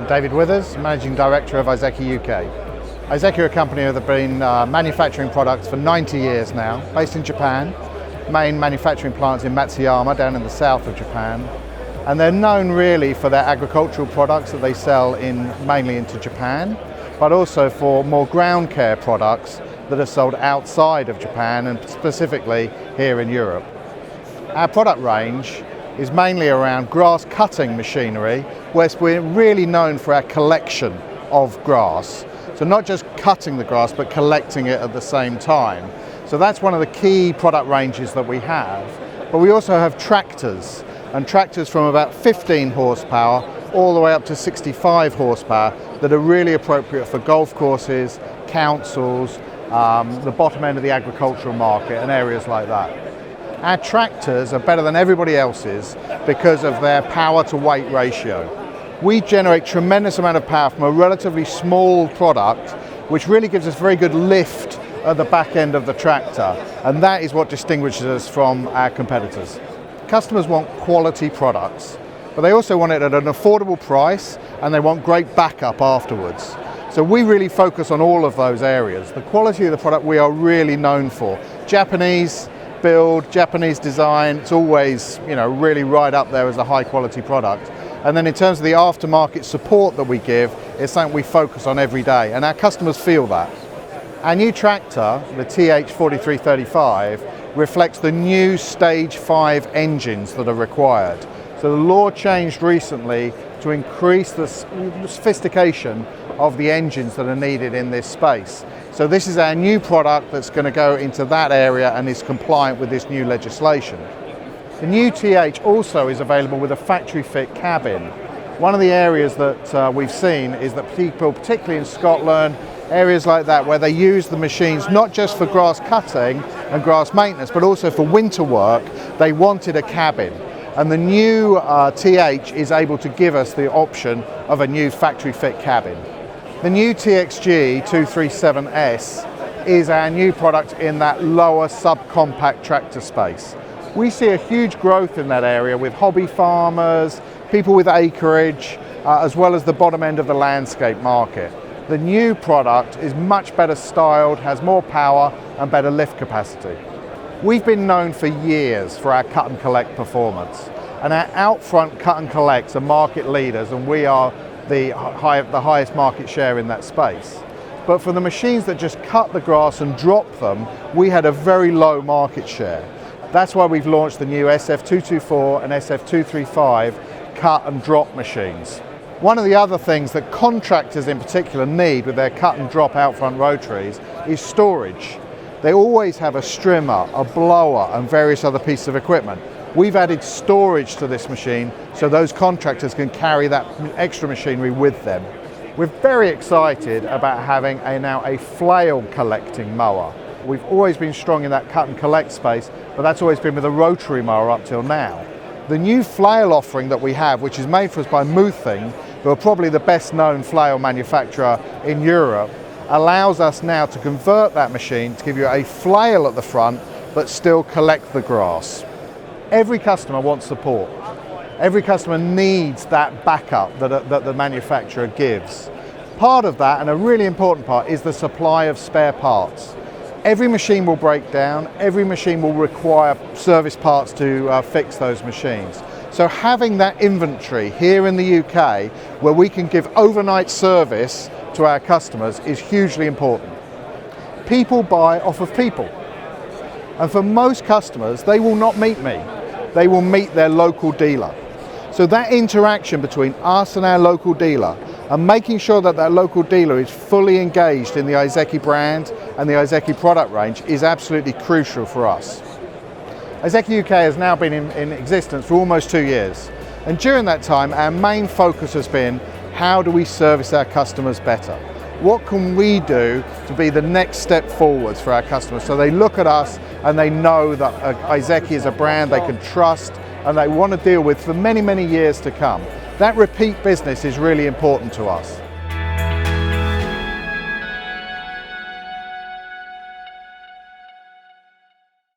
David Withers, Managing Director of ISEKI UK. ISEKI are a company that have been manufacturing products for 90 years now, based in Japan. Main manufacturing plants in Matsuyama, down in the south of Japan. And they're known really for their agricultural products that they sell mainly into Japan, but also for more ground care products that are sold outside of Japan and specifically here in Europe. Our product range is mainly around grass cutting machinery, where we're really known for our collection of grass. So not just cutting the grass, but collecting it at the same time. So that's one of the key product ranges that we have. But we also have tractors, and tractors from about 15 horsepower all the way up to 65 horsepower that are really appropriate for golf courses, councils, the bottom end of the agricultural market and areas like that. Our tractors are better than everybody else's because of their power to weight ratio. We generate tremendous amount of power from a relatively small product, which really gives us very good lift at the back end of the tractor, and that is what distinguishes us from our competitors. Customers want quality products, but they also want it at an affordable price, and they want great backup afterwards. So we really focus on all of those areas. The quality of the product we are really known for. Japanese build, Japanese design, it's always, really right up there as a high quality product. And then in terms of the aftermarket support that we give, it's something we focus on every day, and our customers feel that. Our new tractor, the TH4335, reflects the new Stage 5 engines that are required. So the law changed recently to increase the sophistication of the engines that are needed in this space. So this is our new product that's going to go into that area and is compliant with this new legislation. The new TH also is available with a factory fit cabin. One of the areas that we've seen is that people, particularly in Scotland, areas like that where they use the machines not just for grass cutting and grass maintenance, but also for winter work, they wanted a cabin. And the new TH is able to give us the option of a new factory fit cabin. The new TXG 237S is our new product in that lower subcompact tractor space. We see a huge growth in that area with hobby farmers, people with acreage, as well as the bottom end of the landscape market. The new product is much better styled, has more power and better lift capacity. We've been known for years for our cut and collect performance, and our out-front cut and collects are market leaders, and we are the highest market share in that space. But for the machines that just cut the grass and drop them, we had a very low market share. That's why we've launched the new SF224 and SF235 cut and drop machines. One of the other things that contractors in particular need with their cut and drop out front rotaries is storage. They always have a strimmer, a blower and various other pieces of equipment. We've added storage to this machine so those contractors can carry that extra machinery with them. We're very excited about having now a flail collecting mower. We've always been strong in that cut and collect space, but that's always been with a rotary mower up till now. The new flail offering that we have, which is made for us by Muthing, who are probably the best known flail manufacturer in Europe, allows us now to convert that machine to give you a flail at the front, but still collect the grass. Every customer wants support. Every customer needs that backup that the manufacturer gives. Part of that, and a really important part, is the supply of spare parts. Every machine will break down, every machine will require service parts to fix those machines. So having that inventory here in the UK where we can give overnight service to our customers is hugely important. People buy off of people. And for most customers, they will not meet me. They will meet their local dealer. So that interaction between us and our local dealer, and making sure that that local dealer is fully engaged in the ISEKI brand and the ISEKI product range, is absolutely crucial for us. ISEKI UK has now been in existence for almost 2 years, and during that time our main focus has been how do we service our customers better? What can we do to be the next step forwards for our customers so they look at us and they know that ISEKI is a brand they can trust and they want to deal with for many, many years to come. That repeat business is really important to us.